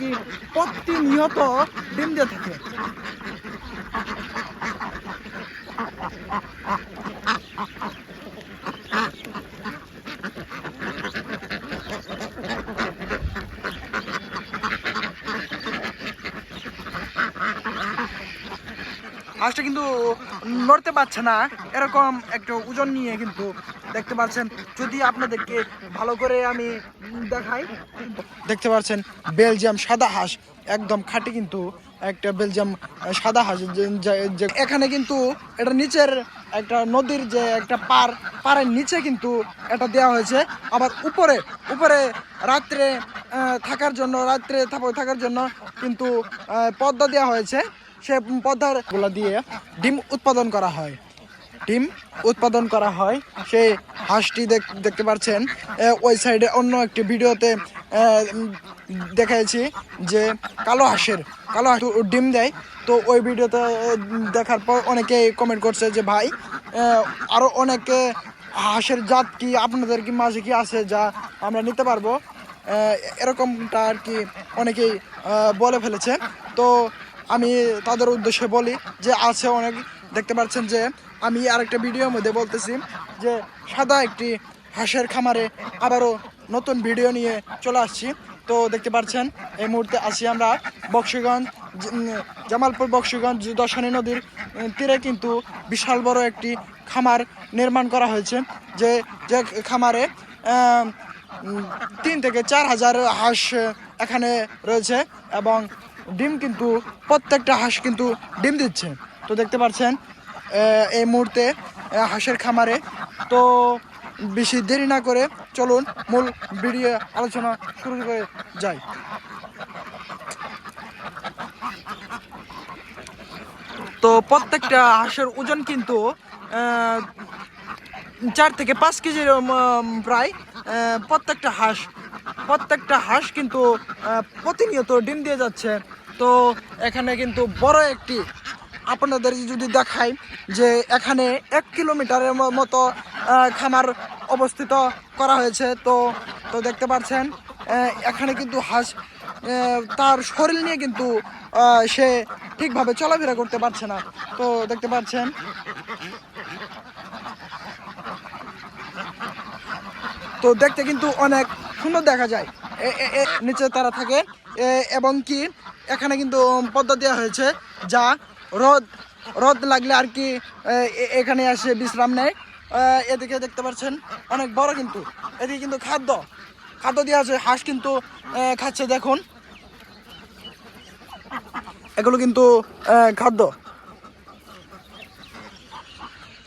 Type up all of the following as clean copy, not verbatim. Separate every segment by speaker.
Speaker 1: কি প্রতিনিয়ত ডিম দিয়ে থাকে। হাঁসটা কিন্তু নড়তে পারছে না, এরকম একটু ওজন নিয়ে কিন্তু দেখতে পাচ্ছেন। যদি আপনাদেরকে ভালো করে আমি দেখাই, দেখতে পাচ্ছেন বেলজিয়াম সাদা হাঁস, একদম খাঁটি কিন্তু একটা বেলজিয়াম সাদা হাঁস। এখানে কিন্তু এটা নিচের একটা নদীর যে একটা পাড়ের নিচে কিন্তু এটা দেওয়া হয়েছে। আবার উপরে উপরে রাত্রে থাকার জন্য কিন্তু পর্দা দেওয়া হয়েছে। সে পর্দাগুলো দিয়ে ডিম উৎপাদন করা হয়। সেই হাঁসটি দেখতে পাচ্ছেন। ওই সাইডে অন্য একটি ভিডিওতে দেখাইছি যে কালো হাঁস ডিম দেয়। তো ওই ভিডিওতে দেখার পর অনেকেই কমেন্ট করছে যে ভাই আরও অনেকে হাঁসের জাত কি আপনাদের কি মাঝে কি আছে যা আমরা নিতে পারবো, এরকমটা আর কি অনেকেই বলে ফেলেছে। তো আমি তাদের উদ্দেশ্যে বলি যে আছে অনেক। দেখতে পাচ্ছেন যে আমি আরেকটা ভিডিওর মধ্যে বলতেছি যে সাদা একটি হাঁসের খামারে আবারও নতুন ভিডিও নিয়ে চলে আসছি। তো দেখতে পাচ্ছেন এই মুহূর্তে আছি আমরা বক্সিগঞ্জ, জামালপুর বক্সিগঞ্জ দশানী নদীর তীরে কিন্তু বিশাল বড় একটি খামার নির্মাণ করা হয়েছে। যে খামারে 3 থেকে 4 হাজার হাঁস এখানে রয়েছে এবং ডিম কিন্তু প্রত্যেকটা হাঁস কিন্তু ডিম দিচ্ছে। তো দেখতে পাচ্ছেন এই মুহূর্তে হাঁসের খামারে। তো বেশি দেরি না করে চলুন মূল ভিডিও আলোচনা শুরু করে যাই। তো প্রত্যেকটা হাঁসের ওজন কিন্তু 4 থেকে 5 কেজির প্রায়। প্রত্যেকটা হাঁস কিন্তু প্রতিনিয়ত ডিম দিয়ে যাচ্ছে। তো এখানে কিন্তু বড় একটি আপনাদের যদি দেখাই যে এখানে 1 কিলোমিটারের মতো খামার অবস্থিত করা হয়েছে। তো দেখতে পাচ্ছেন এখানে কিন্তু হাঁস তার শরীর নিয়ে কিন্তু সে ঠিকভাবে চলাফেরা করতে পারছে না। তো দেখতে পাচ্ছেন তো দেখতে কিন্তু অনেক সুন্দর দেখা যায়। নিচে তারা থাকে এবং কি এখানে কিন্তু পর্দা দেওয়া হয়েছে যা রোদ লাগলে আর কি এখানে এসে বিশ্রাম নেয়। এদিকে দেখতে পাচ্ছেন অনেক বড় কিন্তু এদিকে কিন্তু খাদ্য দেওয়া আছে। হাঁস কিন্তু খাচ্ছে, দেখুন এগুলো কিন্তু খাদ্য।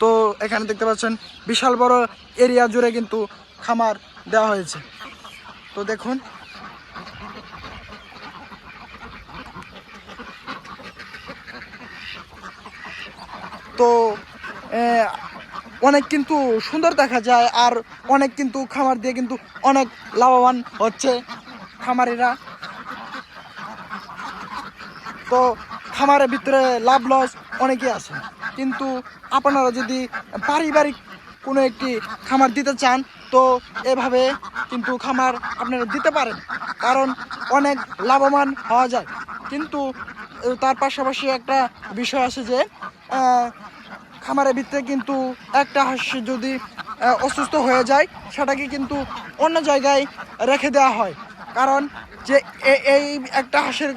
Speaker 1: তো এখানে দেখতে পাচ্ছেন বিশাল বড় এরিয়া জুড়ে কিন্তু খামার দেওয়া হয়েছে। তো দেখুন তো অনেক কিন্তু সুন্দর দেখা যায় আর অনেক কিন্তু খামার দিয়ে কিন্তু অনেক লাভবান হচ্ছে খামারিরা। তো খামারের ভিতরে লাভ লস অনেকই আছে, কিন্তু আপনারা যদি পারিবারিক কোনো একটি খামার দিতে চান তো এভাবে কিন্তু খামার আপনারা দিতে পারেন, কারণ অনেক লাভবান হওয়া যায়। কিন্তু তার পাশাপাশি একটা বিষয় আছে যে খামারের ভিতরে কিন্তু একটা হাঁস যদি অসুস্থ হয়ে যায় সেটাকে কিন্তু অন্য জায়গায় রেখে দেওয়া হয়, কারণ যে এই একটা হাঁসের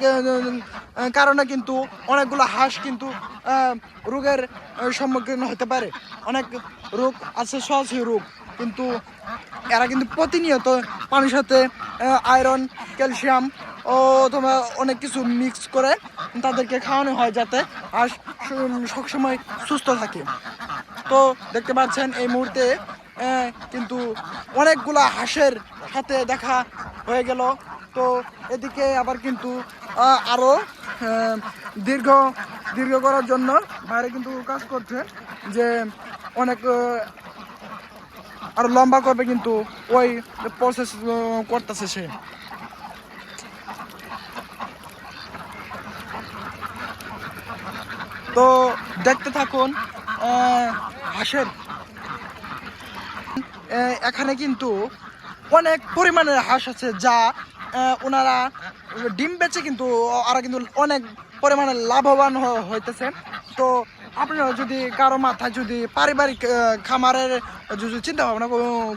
Speaker 1: কারণে কিন্তু অনেকগুলো হাঁস কিন্তু রোগের সম্মুখীন হতে পারে। অনেক রোগ আছে, সহজ রোগ, কিন্তু এরা কিন্তু প্রতিনিয়ত পানির সাথে আয়রন, ক্যালসিয়াম ও তোমার অনেক কিছু মিক্স করে তাদেরকে খাওয়ানো হয় যাতে হাঁস সবসময় সুস্থ থাকে। তো দেখতে পাচ্ছেন এই মুহূর্তে কিন্তু অনেকগুলা হাঁসের সাথে দেখা হয়ে গেল। তো এদিকে আবার কিন্তু আরও দীর্ঘ করার জন্য বাইরে কিন্তু কাজ করছে যে অনেক আরো লম্বা করবে, কিন্তু ওই প্রসেস করতেছে সে। তো দেখতে থাকুন হাঁসের এখানে কিন্তু অনেক পরিমাণের হাঁস আছে যা ওনারা ডিম বেচে কিন্তু ওরা কিন্তু অনেক পরিমাণে লাভবান হইতেছে। তো আপনারা যদি কারো মাথায় যদি পারিবারিক খামারের যদি চিন্তা ভাবনা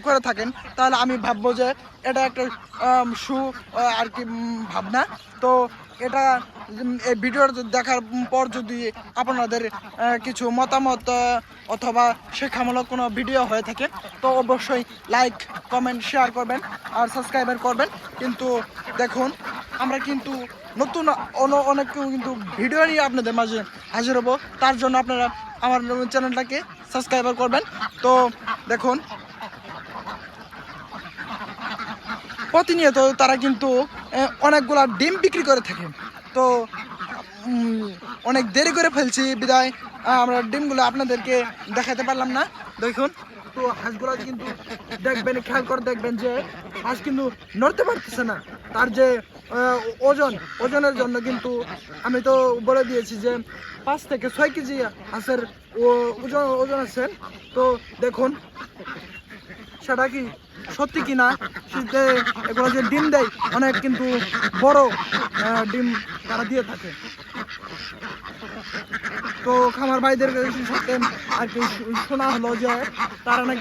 Speaker 1: করে থাকেন, তাহলে আমি ভাববো যে এটা একটা আর কি ভাবনা। তো এটা এই ভিডিওটা দেখার পর যদি আপনাদের কিছু মতামত অথবা শিক্ষামূলক কোনো ভিডিও হয়ে থাকে, তো অবশ্যই লাইক কমেন্ট শেয়ার করবেন আর সাবস্ক্রাইবার করবেন। কিন্তু দেখুন, আমরা কিন্তু নতুন অনেক কিন্তু ভিডিও নিয়ে আপনাদের মাঝে হাজির হবো। তার জন্য আপনারা আমার চ্যানেলটাকে সাবস্ক্রাইবার করবেন। তো দেখুন, প্রতিনিয়ত তারা কিন্তু অনেকগুলা ডিম বিক্রি করে থাকে। তো অনেক দেরি করে ফেলছি বিদায় আমরা ডিমগুলো আপনাদেরকে দেখাতে পারলাম না। দেখুন, তো হাঁসগুলো কিন্তু দেখবেন, খেয়াল করে দেখবেন যে হাঁস কিন্তু নড়তে পারতেছে না। তার যে ওজনের জন্য কিন্তু আমি তো বলে দিয়েছি যে 5 থেকে 6 কেজি হাঁসের ওজন আছে। তো দেখুন সেটা কি সত্যি কিনা, শীতে এগুলো যে ডিম দেয় অনেক কিন্তু বড় ডিম তারা দিয়ে থাকে। তো খামার ভাইদের সাথে আর কি শোনা হলো যে তারা নাকি